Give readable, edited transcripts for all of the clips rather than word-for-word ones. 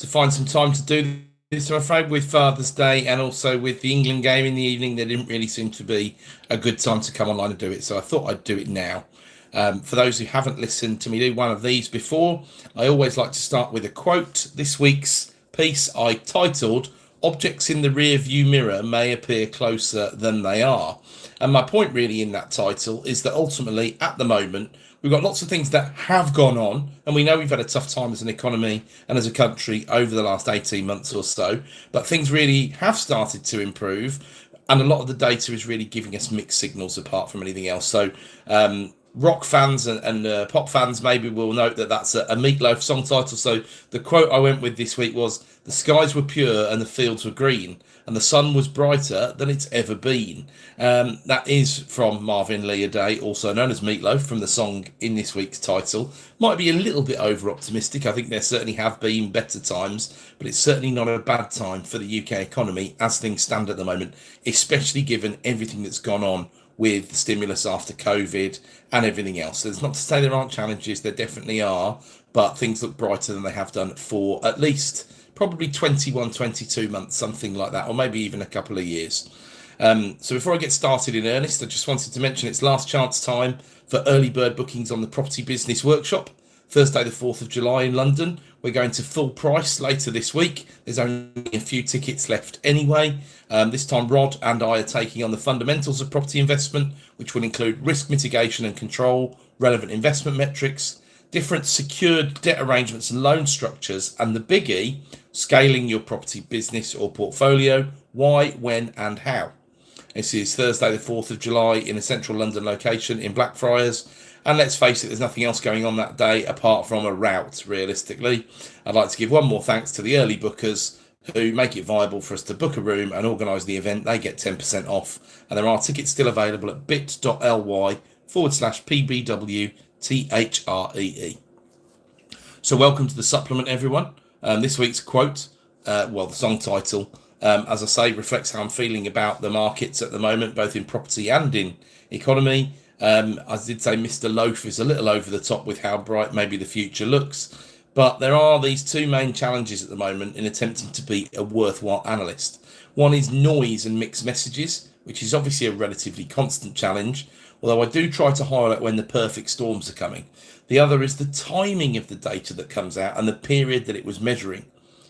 to find some time to do this, I'm afraid, with Father's Day and also with the England game in the evening. There didn't really seem to be a good time to come online and do it, so I thought I'd do it now. For those who haven't listened to me do one of these before, I always like to start with a quote. This week's piece I titled, "Objects in the rear view mirror may appear closer than they are." And my point really in that title is that ultimately, at the moment, we've got lots of things that have gone on, and we know we've had a tough time as an economy and as a country over the last 18 months or so, but things really have started to improve, and a lot of the data is really giving us mixed signals apart from anything else. So rock fans and pop fans maybe will note that that's a Meatloaf song title. So the quote I went with this week was, "The skies were pure and the fields were green, and the sun was brighter than it's ever been." That is from Marvin Lee Day, also known as Meatloaf, from the song in this week's title. Might be a little bit over optimistic. I think there certainly have been better times, but it's certainly not a bad time for the UK economy as things stand at the moment, especially given everything that's gone on with the stimulus after COVID and everything else. So it's not to say there aren't challenges, there definitely are, but things look brighter than they have done for at least probably 21, 22 months, something like that, or maybe even a couple of years. So before I get started in earnest, I just wanted to mention it's last chance time for early bird bookings on the Property Business Workshop, Thursday the 4th of July in London. We're going to full price later this week. There's only a few tickets left anyway. This time Rod and I are taking on the fundamentals of property investment, which will include risk mitigation and control, relevant investment metrics, different secured debt arrangements and loan structures, and the biggie, scaling your property business or portfolio, why, when and how. This is Thursday the 4th of July in a central London location in Blackfriars. And let's face it, there's nothing else going on that day apart from a rout, realistically. I'd like to give one more thanks to the early bookers who make it viable for us to book a room and organise the event. They get 10% off. And there are tickets still available at bit.ly/PBWTHREE. So welcome to the supplement, everyone. This week's quote, the song title, as I say, reflects how I'm feeling about the markets at the moment, both in property and in economy. I did say Mr. Loaf is a little over the top with how bright maybe the future looks, but there are these two main challenges at the moment in attempting to be a worthwhile analyst. One is noise and mixed messages, which is obviously a relatively constant challenge, although I do try to highlight when the perfect storms are coming. The other is the timing of the data that comes out and the period that it was measuring,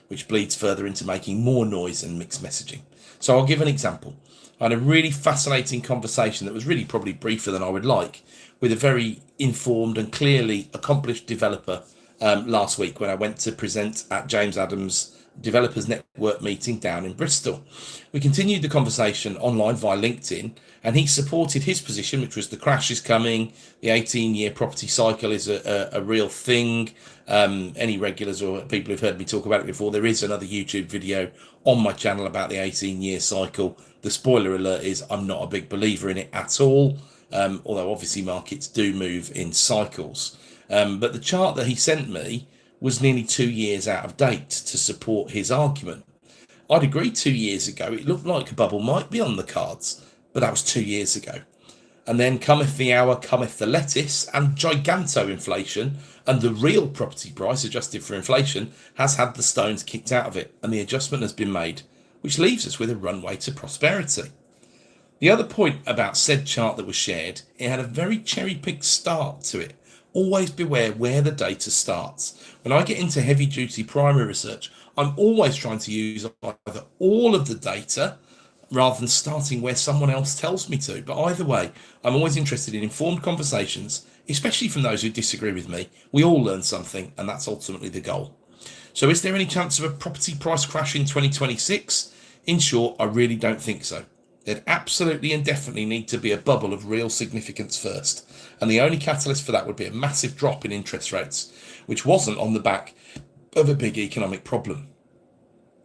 which bleeds further into making more noise and mixed messaging. So I'll give an example. I had a really fascinating conversation that was really probably briefer than I would like with a very informed and clearly accomplished developer last week when I went to present at James Adams' Developers Network meeting down in Bristol. We continued the conversation online via LinkedIn, and he supported his position, which was the crash is coming, the 18-year property cycle is a real thing. Any regulars or people who've heard me talk about it before, there is another YouTube video on my channel about the 18-year cycle. The spoiler alert is I'm not a big believer in it at all, although obviously markets do move in cycles. But the chart that he sent me was nearly 2 years out of date to support his argument. I'd agreed 2 years ago it looked like a bubble might be on the cards, but that was 2 years ago. And then cometh the hour, cometh the lettuce, and giganto-inflation, and the real property price, adjusted for inflation, has had the stones kicked out of it, and the adjustment has been made, which leaves us with a runway to prosperity. The other point about said chart that was shared, it had a very cherry-picked start to it. Always beware where the data starts. When I get into heavy-duty primary research, I'm always trying to use either all of the data rather than starting where someone else tells me to. But either way, I'm always interested in informed conversations, especially from those who disagree with me. We all learn something, and that's ultimately the goal. So is there any chance of a property price crash in 2026? In short, I really don't think so. There'd absolutely and definitely need to be a bubble of real significance first. And the only catalyst for that would be a massive drop in interest rates, which wasn't on the back of a big economic problem.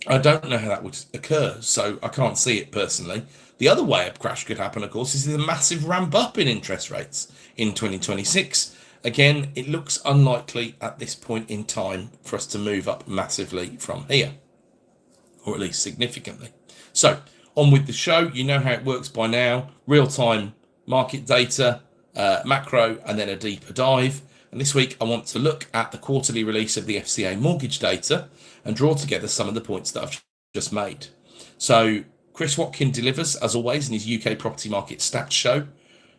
I don't know how that would occur, so I can't see it personally. The other way a crash could happen, of course, is the massive ramp up in interest rates in 2026. Again, it looks unlikely at this point in time for us to move up massively from here, or at least significantly. So, on with the show. You know how it works by now. Real-time market data, macro, and then a deeper dive. And this week, I want to look at the quarterly release of the FCA mortgage data and draw together some of the points that I've just made. So Chris Watkin delivers, as always, in his UK property market stats show.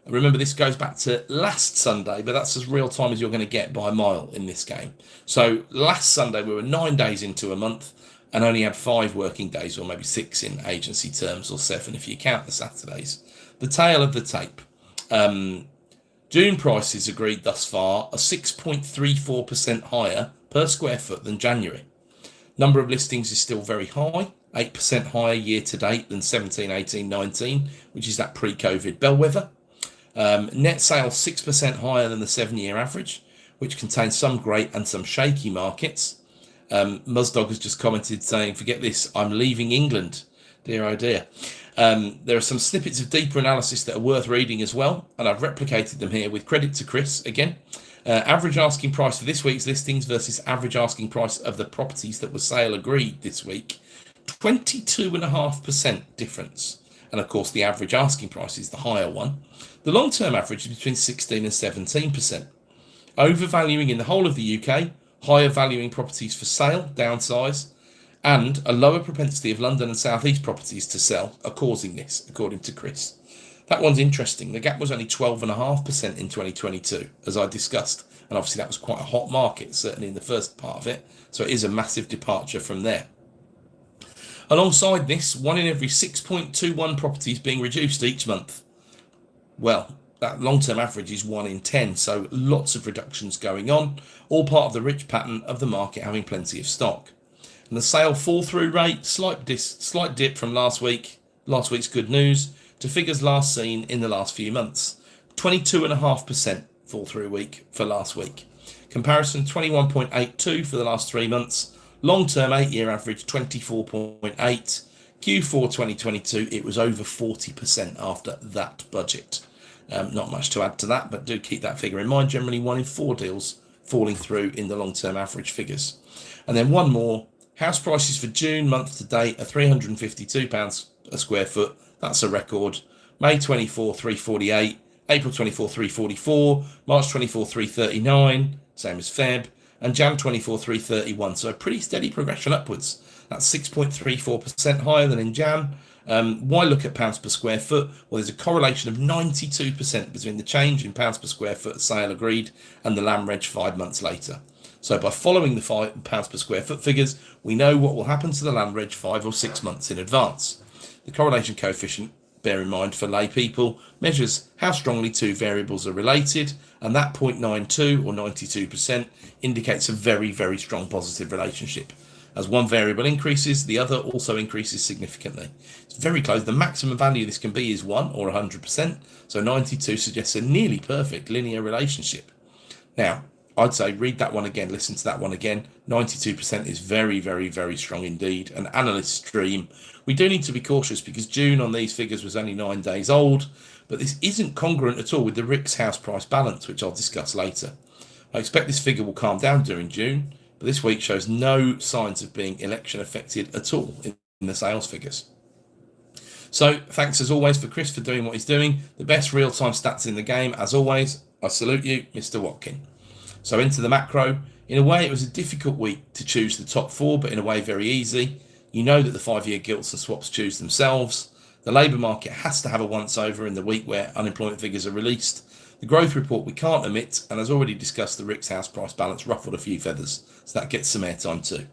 Remember, this goes back to last Sunday, but that's as real time as you're going to get by a mile in this game. So last Sunday, we were 9 days into a month and only had 5 working days, or maybe 6 in agency terms, or 7 if you count the Saturdays. The tail of the tape. June prices agreed thus far are 6.34% higher per square foot than January. Number of listings is still very high, 8% higher year to date than 17, 18, 19, which is that pre-COVID bellwether. Net sales 6% higher than the 7-year average, which contains some great and some shaky markets. Muzdog has just commented saying, forget this, I'm leaving England. Dear oh dear. There are some snippets of deeper analysis that are worth reading as well, and I've replicated them here with credit to Chris again. Average asking price for this week's listings versus average asking price of the properties that were sale agreed this week, 22.5% difference. And of course, the average asking price is the higher one. The long-term average is between 16 and 17%. Overvaluing in the whole of the UK, higher valuing properties for sale, downsize, and a lower propensity of London and South East properties to sell are causing this, according to Chris. That one's interesting. The gap was only 12.5% in 2022, as I discussed. And obviously that was quite a hot market, certainly in the first part of it. So it is a massive departure from there. Alongside this, 1 in every 6.21 properties being reduced each month. Well, that long-term average is 1 in 10, so lots of reductions going on, all part of the rich pattern of the market having plenty of stock. And the sale fall-through rate, slight dip from last week's good news, to figures last seen in the last few months. 22.5% fall-through week for last week. Comparison 21.82 for the last 3 months. Long-term 8-year average 24.8. Q4 2022, it was over 40% after that budget. Not much to add to that, but do keep that figure in mind. Generally 1 in 4 deals falling through in the long-term average figures. And then one more. House prices for June month to date are £352 a square foot. That's a record. May 24, 348. April 24, 344. March 24, 339. Same as Feb. And Jan 24, 331. So a pretty steady progression upwards. That's 6.34% higher than in Jan. Why look at pounds per square foot? Well, there's a correlation of 92% between the change in pounds per square foot sale agreed and the land reg 5 months later. So by following the pounds per square foot figures, we know what will happen to the land reg 5 or 6 months in advance. The correlation coefficient, bear in mind for lay people, measures how strongly 2 variables are related, and that 0.92 or 92% indicates a very, very strong positive relationship. As one variable increases, the other also increases significantly. It's very close. The maximum value this can be is 1 or 100%, so 92 suggests a nearly perfect linear relationship. Now, I'd say read that one again, listen to that one again. 92% is very, very, very strong indeed. An analyst's dream. We do need to be cautious because June on these figures was only 9 days old, but this isn't congruent at all with the RICS house price balance, which I'll discuss later. I expect this figure will calm down during June, but this week shows no signs of being election affected at all in the sales figures. So thanks as always for Chris for doing what he's doing. The best real-time stats in the game. As always, I salute you, Mr. Watkin. So into the macro. In a way, it was a difficult week to choose the top 4, but in a way very easy. You know that the 5-year gilts and swaps choose themselves. The labour market has to have a once-over in the week where unemployment figures are released. The growth report we can't omit, and as already discussed, the RICS house price balance ruffled a few feathers, so that gets some airtime too.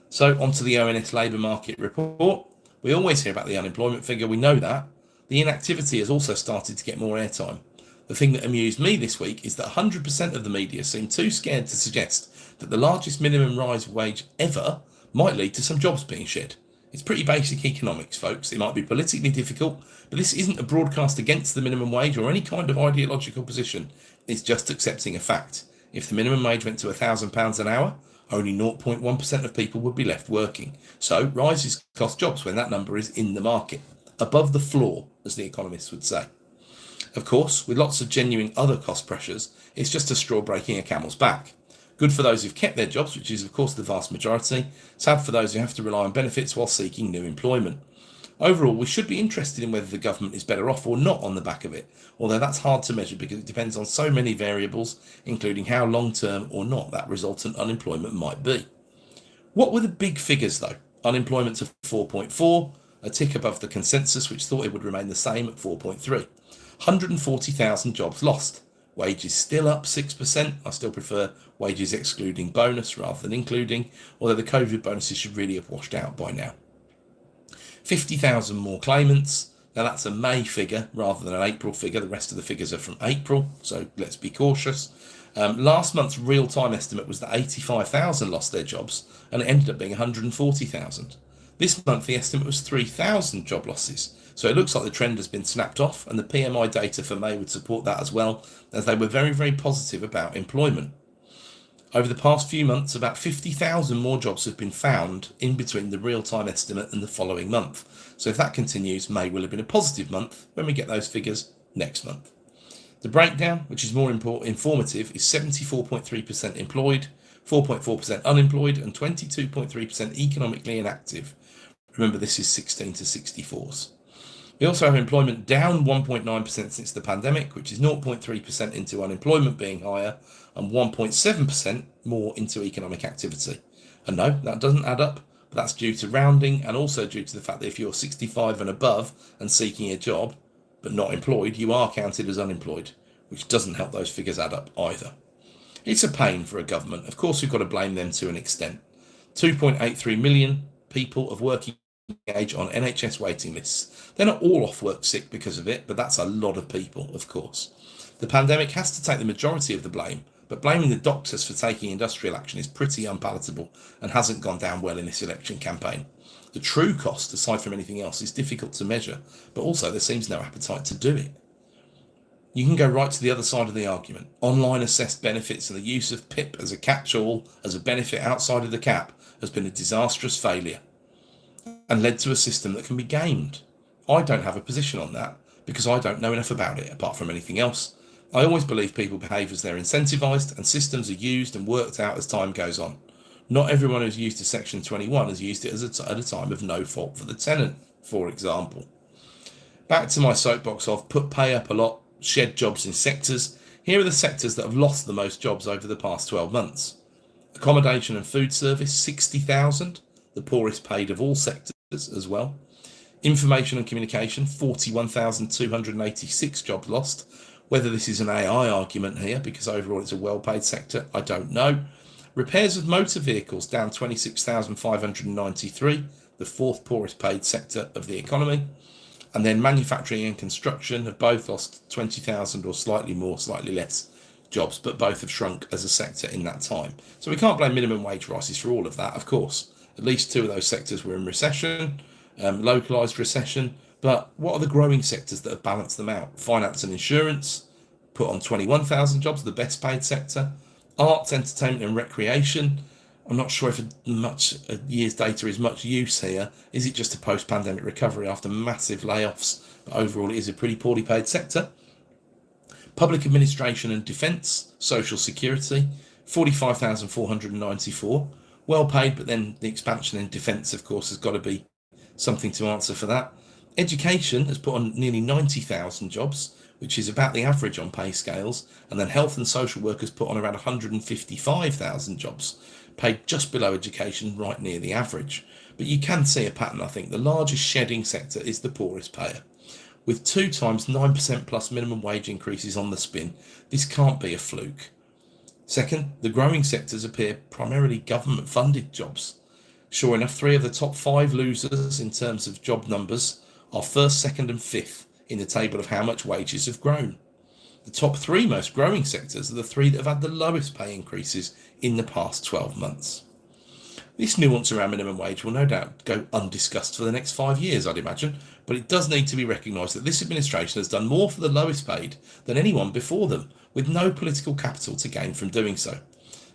So onto the ONS labour market report. We always hear about the unemployment figure, we know that. The inactivity has also started to get more airtime. The thing that amused me this week is that 100% of the media seem too scared to suggest that the largest minimum rise wage ever might lead to some jobs being shed. It's pretty basic economics, folks. It might be politically difficult, but this isn't a broadcast against the minimum wage or any kind of ideological position. It's just accepting a fact. If the minimum wage went to £1,000 an hour, only 0.1% of people would be left working. So rises cost jobs when that number is in the market, above the floor, as the economists would say. Of course, with lots of genuine other cost pressures, it's just a straw breaking a camel's back. Good for those who've kept their jobs, which is of course the vast majority. Sad for those who have to rely on benefits while seeking new employment. Overall, we should be interested in whether the government is better off or not on the back of it, although that's hard to measure because it depends on so many variables, including how long-term or not that resultant unemployment might be. What were the big figures though? Unemployment of 4.4, a tick above the consensus which thought it would remain the same at 4.3. 140,000 jobs lost. Wages still up 6%. I still prefer wages excluding bonus rather than including, although the COVID bonuses should really have washed out by now. 50,000 more claimants. Now that's a May figure rather than an April figure. The rest of the figures are from April, so let's be cautious. Last month's real-time estimate was that 85,000 lost their jobs, and it ended up being 140,000. This month the estimate was 3,000 job losses. So it looks like the trend has been snapped off, and the PMI data for May would support that as well, as they were very, very positive about employment. Over the past few months, about 50,000 more jobs have been found in between the real-time estimate and the following month. So if that continues, May will have been a positive month when we get those figures next month. The breakdown, which is more informative, is 74.3% employed, 4.4% unemployed, and 22.3% economically inactive. Remember, this is 16 to 64s. We also have employment down 1.9% since the pandemic, which is 0.3% into unemployment being higher and 1.7% more into economic activity. And no, that doesn't add up, but that's due to rounding and also due to the fact that if you're 65 and above and seeking a job but not employed, you are counted as unemployed, which doesn't help those figures add up either. It's a pain for a government. Of course, we've got to blame them to an extent. 2.83 million people of working age on NHS waiting lists. They're not all off work sick because of it, but that's a lot of people, of course. The pandemic has to take the majority of the blame, but blaming the doctors for taking industrial action is pretty unpalatable and hasn't gone down well in this election campaign. The true cost, aside from anything else, is difficult to measure, but also there seems no appetite to do it. You can go right to the other side of the argument. Online assessed benefits and the use of PIP as a catch-all, as a benefit outside of the cap, has been a disastrous failure and led to a system that can be gamed. I don't have a position on that because I don't know enough about it apart from anything else. I always believe people behave as they're incentivised and systems are used and worked out as time goes on. Not everyone who's used a Section 21 has used it at a time of no fault for the tenant, for example. Back to my soapbox of put pay up a lot, shed jobs in sectors. Here are the sectors that have lost the most jobs over the past 12 months. Accommodation and food service, 60,000, the poorest paid of all sectors as well. Information and communication, 41,286 jobs lost. Whether this is an AI argument here, because overall it's a well-paid sector, I don't know. Repairs of motor vehicles, down 26,593, the fourth poorest paid sector of the economy. And then manufacturing and construction have both lost 20,000 or slightly more, slightly less jobs, but both have shrunk as a sector in that time. So we can't blame minimum wage rises for all of that, of course. At least two of those sectors were in recession, localised recession. But what are the growing sectors that have balanced them out? Finance and insurance put on 21,000 jobs, the best paid sector. Arts, entertainment and recreation. I'm not sure if a year's data is much use here. Is it just a post-pandemic recovery after massive layoffs? But overall, it is a pretty poorly paid sector. Public administration and defence, social security, 45,494. Well paid, but then the expansion in defence, of course, has got to be something to answer for that. Education has put on nearly 90,000 jobs, which is about the average on pay scales. And then health and social workers put on around 155,000 jobs, paid just below education, right near the average. But you can see a pattern, I think. The largest shedding sector is the poorest payer. With 2 times 9% plus minimum wage increases on the spin, this can't be a fluke. Second, the growing sectors appear primarily government-funded jobs. Sure enough, 3 of the top 5 losers in terms of job numbers are first, second and fifth in the table of how much wages have grown. The top 3 most growing sectors are the 3 that have had the lowest pay increases in the past 12 months. This nuance around minimum wage will no doubt go undiscussed for the next 5 years, I'd imagine, but it does need to be recognised that this administration has done more for the lowest paid than anyone before them, with no political capital to gain from doing so.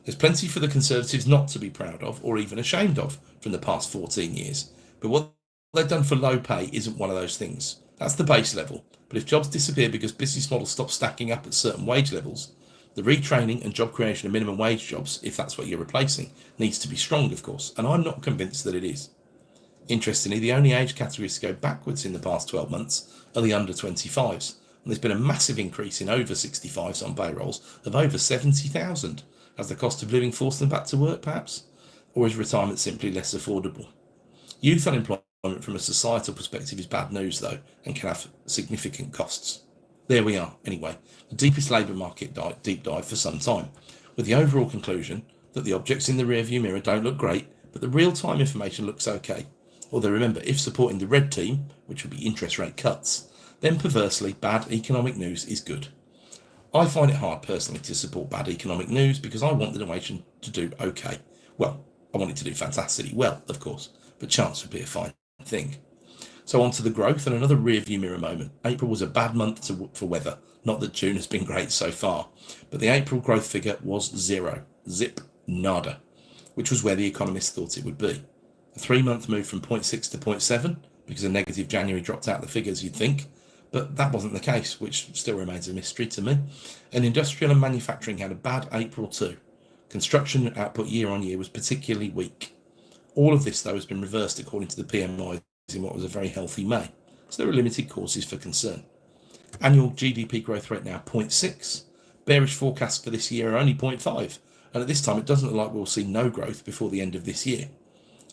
There's plenty for the Conservatives not to be proud of or even ashamed of from the past 14 years, but what they've done for low pay isn't one of those things. That's the base level, but if jobs disappear because business models stop stacking up at certain wage levels, the retraining and job creation of minimum wage jobs, if that's what you're replacing, needs to be strong, of course, and I'm not convinced that it is. Interestingly, the only age categories to go backwards in the past 12 months are the under 25s, and there's been a massive increase in over 65s on payrolls of over 70,000. Has the cost of living forced them back to work, perhaps? Or is retirement simply less affordable? Youth unemployment from a societal perspective is bad news, though, and can have significant costs. There we are, anyway, the deepest labour market deep dive for some time, with the overall conclusion that the objects in the rearview mirror don't look great, but the real-time information looks okay. Although remember, if supporting the red team, which would be interest rate cuts, then perversely bad economic news is good. I find it hard personally to support bad economic news because I want the nation to do okay. Well, I want it to do fantastically well, of course, but chance would be a fine thing. So on to the growth and another rearview mirror moment. April was a bad month for weather. Not that June has been great so far, but the April growth figure was zero. Zip, nada, which was where the economists thought it would be. A 3-month move from 0.6 to 0.7 because a negative January dropped out the figures, you'd think, but that wasn't the case, which still remains a mystery to me. And industrial and manufacturing had a bad April too. Construction output year on year was particularly weak. All of this, though, has been reversed according to the PMIs in what was a very healthy May, so there are limited causes for concern. Annual GDP growth rate now 0.6. Bearish forecasts for this year are only 0.5, and at this time it doesn't look like we'll see no growth before the end of this year.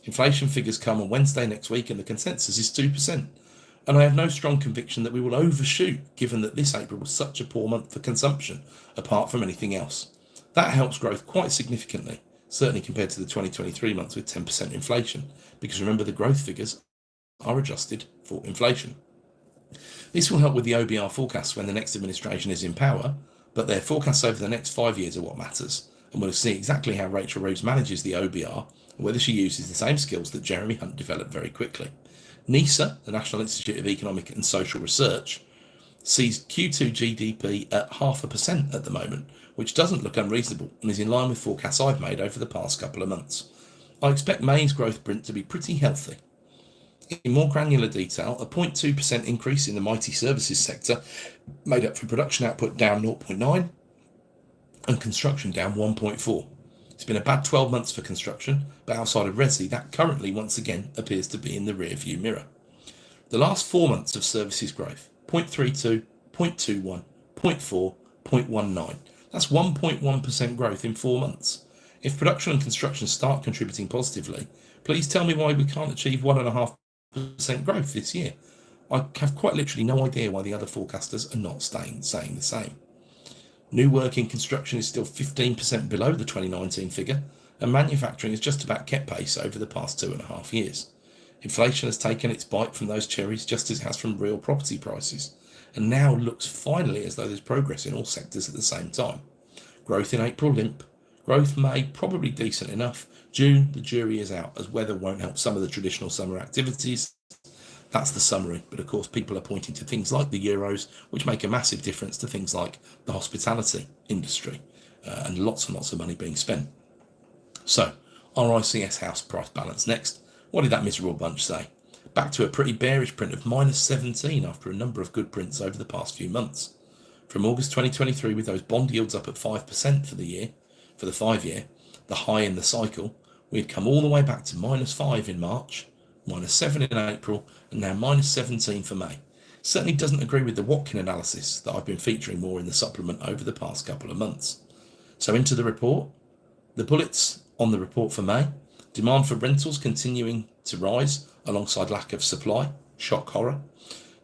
Inflation figures come on Wednesday next week and the consensus is 2%. And I have no strong conviction that we will overshoot, given that this April was such a poor month for consumption, apart from anything else. That helps growth quite significantly, certainly compared to the 2023 months with 10% inflation, because remember the growth figures are adjusted for inflation. This will help with the OBR forecasts when the next administration is in power, but their forecasts over the next 5 years are what matters, and we'll see exactly how Rachel Reeves manages the OBR and whether she uses the same skills that Jeremy Hunt developed very quickly. NISA, the National Institute of Economic and Social Research, sees Q2 GDP at 0.5% at the moment, which doesn't look unreasonable and is in line with forecasts I've made over the past couple of months. I expect May's growth print to be pretty healthy. In more granular detail, a 0.2% increase in the mighty services sector made up for production output down 0.9 and construction down 1.4. It's been a bad 12 months for construction, but outside of Resi, that currently once again appears to be in the rearview mirror. The last 4 months of services growth, 0.32, 0.21, 0.4, 0.19. That's 1.1% growth in 4 months. If production and construction start contributing positively, please tell me why we can't achieve 1.5% growth this year. I have quite literally no idea why the other forecasters are not saying the same. New work in construction is still 15% below the 2019 figure, and manufacturing has just about kept pace over the past 2.5 years. Inflation has taken its bite from those cherries just as it has from real property prices, and now looks finally as though there's progress in all sectors at the same time. Growth in April limp, growth May probably decent enough, June the jury is out as weather won't help some of the traditional summer activities. That's the summary, but of course people are pointing to things like the Euros, which make a massive difference to things like the hospitality industry, and lots of money being spent. So, RICS house price balance next. What did that miserable bunch say? Back to a pretty bearish print of -17 after a number of good prints over the past few months. From August 2023, with those bond yields up at 5% for the 5-year, the high in the cycle, we had come all the way back to -5 in March, -7 in April, and now -17 for May. Certainly doesn't agree with the Watkin analysis that I've been featuring more in the supplement over the past couple of months. So into the report. The bullets on the report for May. Demand for rentals continuing to rise alongside lack of supply. Shock horror.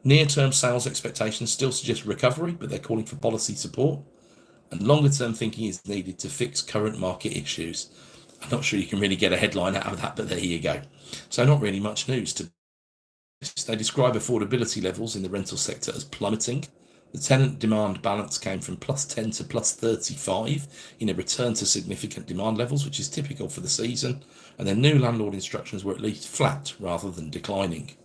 Near-term sales expectations still suggest recovery, but they're calling for policy support. And longer-term thinking is needed to fix current market issues. I'm not sure you can really get a headline out of that, but there you go. So not really much news to this. They describe affordability levels in the rental sector as plummeting. The tenant demand balance came from +10 to +35 in a return to significant demand levels, which is typical for the season, and their new landlord instructions were at least flat rather than declining.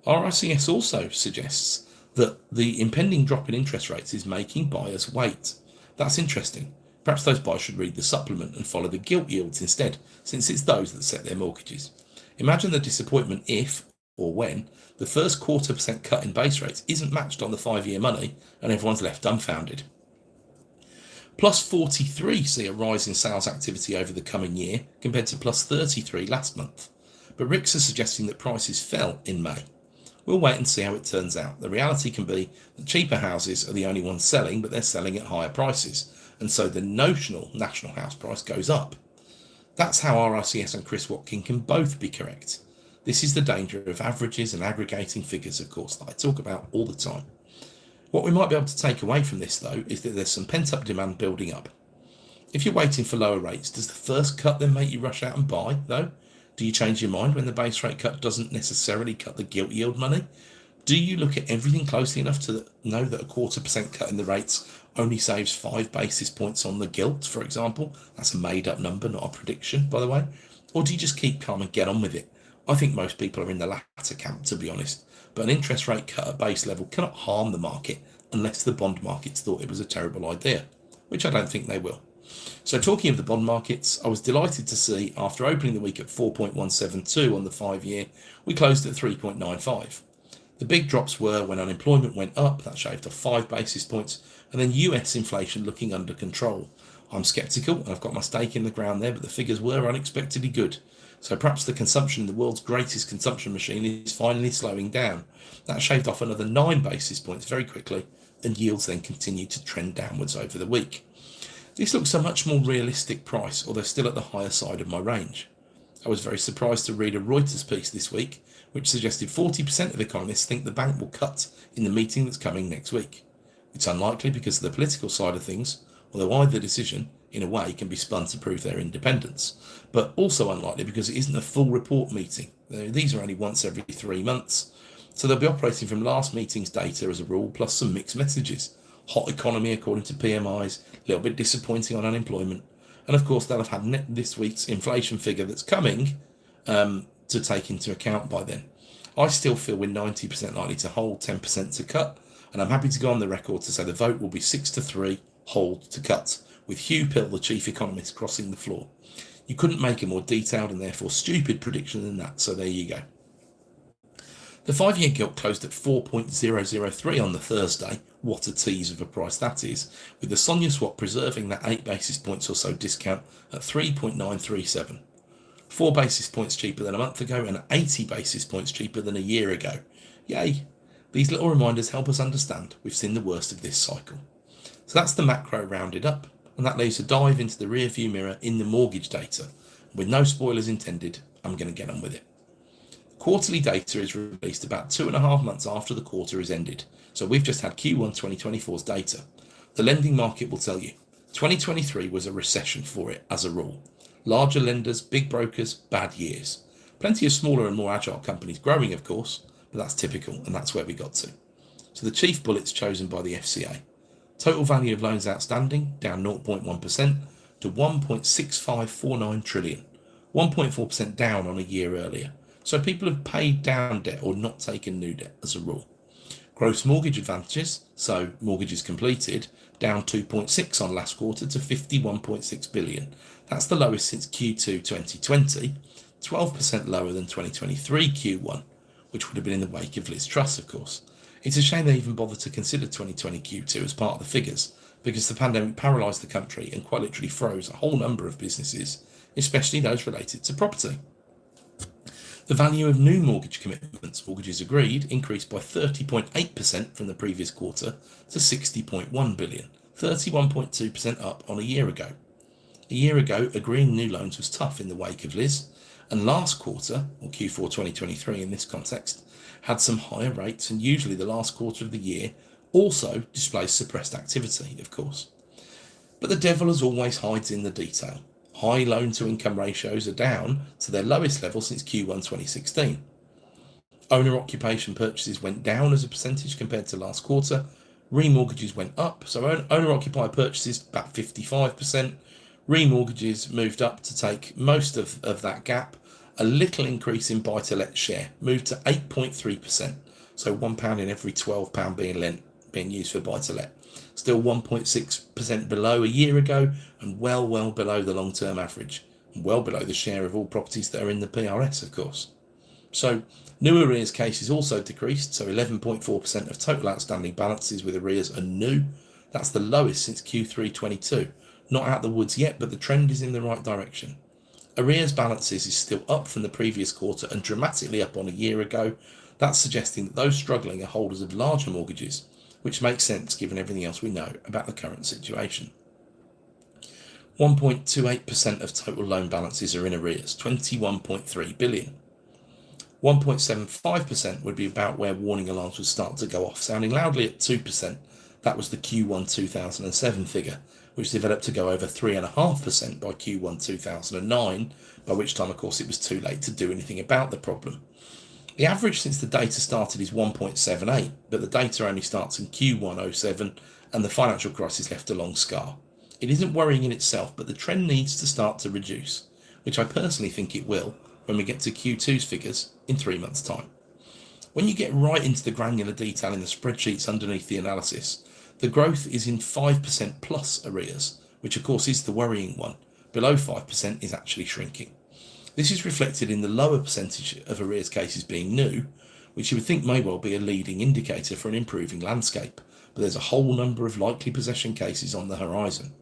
RICS also suggests that the impending drop in interest rates is making buyers wait. That's interesting. Perhaps those buyers should read the supplement and follow the gilt yields instead, since it's those that set their mortgages. Imagine the disappointment if, or when, the first 0.25% cut in base rates isn't matched on the 5-year money and everyone's left dumbfounded. +43 see a rise in sales activity over the coming year compared to +33 last month. but RICS are suggesting that prices fell in May. We'll wait and see how it turns out. The reality can be that cheaper houses are the only ones selling, but they're selling at higher prices, and so the notional national house price goes up. That's how RICS and Chris Watkin can both be correct. This is the danger of averages and aggregating figures, of course, that I talk about all the time. What we might be able to take away from this, though, is that there's some pent-up demand building up. If you're waiting for lower rates, does the first cut then make you rush out and buy, though? Do you change your mind when the base rate cut doesn't necessarily cut the gilt yield money? Do you look at everything closely enough to know that a 0.25% cut in the rates only saves 5 basis points on the gilt, for example? That's a made-up number, not a prediction, by the way. Or do you just keep calm and get on with it? I think most people are in the latter camp, to be honest. But an interest rate cut at base level cannot harm the market unless the bond markets thought it was a terrible idea, which I don't think they will. So talking of the bond markets, I was delighted to see after opening the week at 4.172 on the 5-year, we closed at 3.95. The big drops were when unemployment went up, that shaved off 5 basis points, and then US inflation looking under control. I'm sceptical and I've got my stake in the ground there, but the figures were unexpectedly good. So perhaps the consumption in the world's greatest consumption machine is finally slowing down. That shaved off another 9 basis points very quickly, and yields then continued to trend downwards over the week. This looks a much more realistic price, although still at the higher side of my range. I was very surprised to read a Reuters piece this week, which suggested 40% of economists think the bank will cut in the meeting that's coming next week. It's unlikely because of the political side of things, although either decision, in a way, can be spun to prove their independence, but also unlikely because it isn't a full report meeting. These are only once every 3 months, so they'll be operating from last meeting's data as a rule, plus some mixed messages. Hot economy according to PMIs, a little bit disappointing on unemployment, and of course they'll have had this week's inflation figure that's coming to take into account by then. I still feel we're 90% likely to hold, 10% to cut, and I'm happy to go on the record to say the vote will be 6-3, hold to cut, with Hugh Pill, the chief economist, crossing the floor. You couldn't make a more detailed and therefore stupid prediction than that, so there you go. The 5-year gilt closed at 4.003 on the Thursday. What a tease of a price that is, with the SONIA swap preserving that 8 basis points or so discount at 3.937. 4 basis points cheaper than a month ago and 80 basis points cheaper than a year ago. Yay! These little reminders help us understand we've seen the worst of this cycle. So that's the macro rounded up, and that leaves a dive into the rearview mirror in the mortgage data. With no spoilers intended, I'm going to get on with it. Quarterly data is released about 2.5 months after the quarter is ended, so we've just had Q1 2024's data. The lending market will tell you 2023 was a recession for it as a rule. Larger lenders, big brokers, bad years. Plenty of smaller and more agile companies growing, of course, but that's typical, and that's where we got to. So the chief bullets chosen by the FCA. Total value of loans outstanding down 0.1% to 1.6549 trillion, 1.4% down on a year earlier. So people have paid down debt or not taken new debt as a rule. Gross mortgage advances, so mortgages completed, down 2.6 on last quarter to 51.6 billion. That's the lowest since Q2 2020, 12% lower than 2023 Q1, which would have been in the wake of Liz Truss, of course. It's a shame they even bothered to consider 2020 Q2 as part of the figures, because the pandemic paralysed the country and quite literally froze a whole number of businesses, especially those related to property. The value of new mortgage commitments, mortgages agreed, increased by 30.8% from the previous quarter to 60.1 billion, 31.2% up on a year ago. A year ago, agreeing new loans was tough in the wake of Liz, and last quarter, or Q4 2023 in this context, had some higher rates, and usually the last quarter of the year also displays suppressed activity, of course. But the devil as always hides in the detail. High loan-to-income ratios are down to their lowest level since Q1 2016. Owner-occupation purchases went down as a percentage compared to last quarter. Remortgages went up, so owner-occupier purchases about 55%. Remortgages moved up to take most of that gap. A little increase in buy-to-let share, moved to 8.3%, so £1 in every £12 being used for buy-to-let. Still 1.6% below a year ago, and well below the long-term average, and well below the share of all properties that are in the PRS, of course. So new arrears cases also decreased, so 11.4% of total outstanding balances with arrears are new. That's the lowest since Q3 22. Not out the woods yet, but the trend is in the right direction. Arrears balances is still up from the previous quarter and dramatically up on a year ago. That's suggesting that those struggling are holders of larger mortgages, which makes sense given everything else we know about the current situation. 1.28% of total loan balances are in arrears, 21.3 billion. 1.75% would be about where warning alarms would start to go off, sounding loudly at 2%. That was the Q1 2007 figure, which developed to go over 3.5% by Q1 2009, by which time, of course, it was too late to do anything about the problem. The average since the data started is 1.78, but the data only starts in Q1 07, and the financial crisis left a long scar. It isn't worrying in itself, but the trend needs to start to reduce, which I personally think it will when we get to Q2's figures in 3 months' time. When you get right into the granular detail in the spreadsheets underneath the analysis, the growth is in 5% plus arrears, which of course is the worrying one. Below 5% is actually shrinking. This is reflected in the lower percentage of arrears cases being new, which you would think may well be a leading indicator for an improving landscape, but there's a whole number of likely possession cases on the horizon.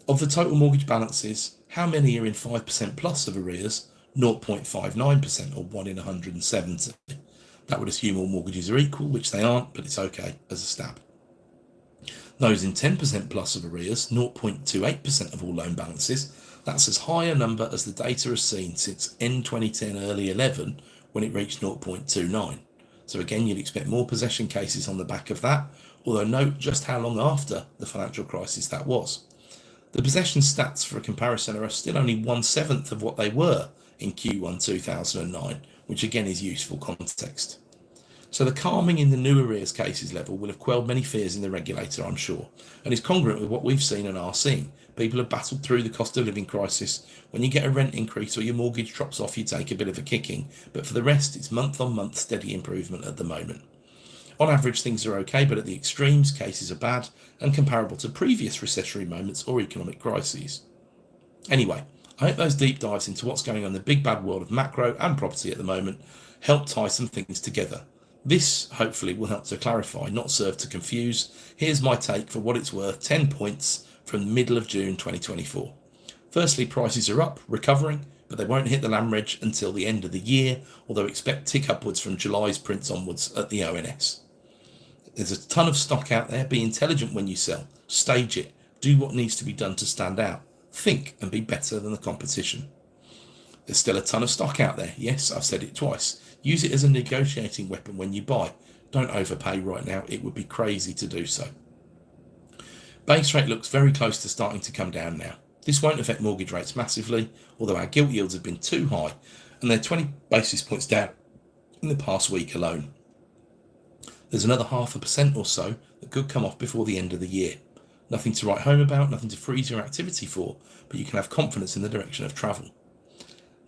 Of the total mortgage balances, how many are in 5% plus of arrears? 0.59%, or 1 in 170. That would assume all mortgages are equal, which they aren't, but it's okay as a stab. Those in 10% plus of arrears, 0.28% of all loan balances. That's as high a number as the data has seen since end 2010 early 11, when it reached 0.29. So again, you'd expect more possession cases on the back of that, although note just how long after the financial crisis that was. The possession stats for a comparison are still only 1/7 of what they were in Q1 2009, which again is useful context. So the calming in the new arrears cases level will have quelled many fears in the regulator, I'm sure, and is congruent with what we've seen and are seeing. People have battled through the cost of living crisis. When you get a rent increase or your mortgage drops off, you take a bit of a kicking, but for the rest, it's month on month steady improvement at the moment. On average, things are okay, but at the extremes, cases are bad and comparable to previous recessionary moments or economic crises. Anyway, I hope those deep dives into what's going on in the big bad world of macro and property at the moment help tie some things together. This, hopefully, will help to clarify, not serve to confuse. Here's my take for what it's worth, 10 points from the middle of June 2024. Firstly, prices are up, recovering, but they won't hit the land reg until the end of the year, although expect tick upwards from July's prints onwards at the ONS. There's a ton of stock out there. Be intelligent when you sell. Stage it. Do what needs to be done to stand out. Think and be better than the competition. There's still a ton of stock out there. Yes, I've said it twice. Use it as a negotiating weapon when you buy. Don't overpay right now. It would be crazy to do so. Base rate looks very close to starting to come down now. This won't affect mortgage rates massively, although our gilt yields have been too high, and they're 20 basis points down in the past week alone. There's another 0.5% or so that could come off before the end of the year. Nothing to write home about, nothing to freeze your activity for, but you can have confidence in the direction of travel.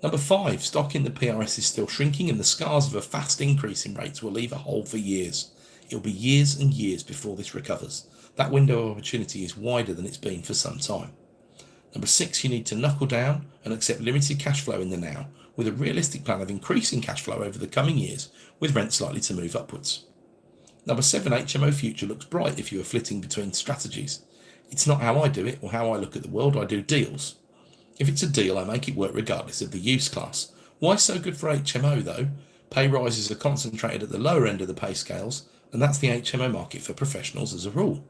Number 5, stock in the PRS is still shrinking, and the scars of a fast increase in rates will leave a hole for years. It'll be years and years before this recovers. That window of opportunity is wider than it's been for some time. Number 6, you need to knuckle down and accept limited cash flow in the now, with a realistic plan of increasing cash flow over the coming years, with rents likely to move upwards. Number 7, HMO future looks bright if you are flitting between strategies. It's not how I do it or how I look at the world. I do deals. If it's a deal, I make it work regardless of the use class. Why so good for HMO though? Pay rises are concentrated at the lower end of the pay scales, and that's the HMO market for professionals as a rule.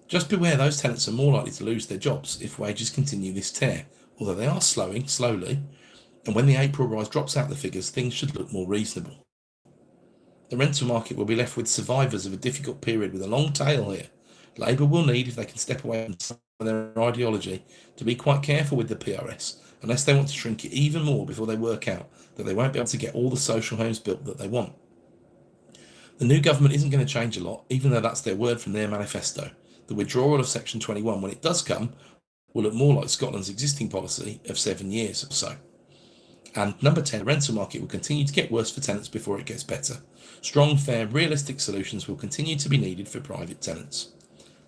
Just beware those tenants are more likely to lose their jobs if wages continue this tear, although they are slowing slowly, and when the April rise drops out the figures, things should look more reasonable. The rental market will be left with survivors of a difficult period with a long tail here. Labour will need, if they can step away from some of their ideology, to be quite careful with the PRS, unless they want to shrink it even more before they work out that they won't be able to get all the social homes built that they want. The new government isn't going to change a lot, even though that's their word from their manifesto. The withdrawal of Section 21, when it does come, will look more like Scotland's existing policy of 7 years or so. And number 10, the rental market will continue to get worse for tenants before it gets better. Strong, fair, realistic solutions will continue to be needed for private tenants.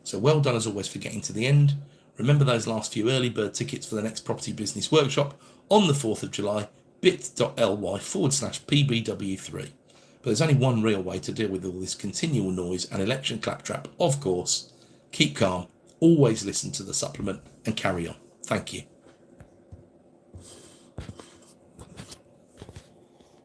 So well done as always for getting to the end. Remember those last few early bird tickets for the next property business workshop on the 4th of July, bit.ly/PBW3. But there's only one real way to deal with all this continual noise and election claptrap, of course. Keep calm, always listen to the supplement and carry on. Thank you.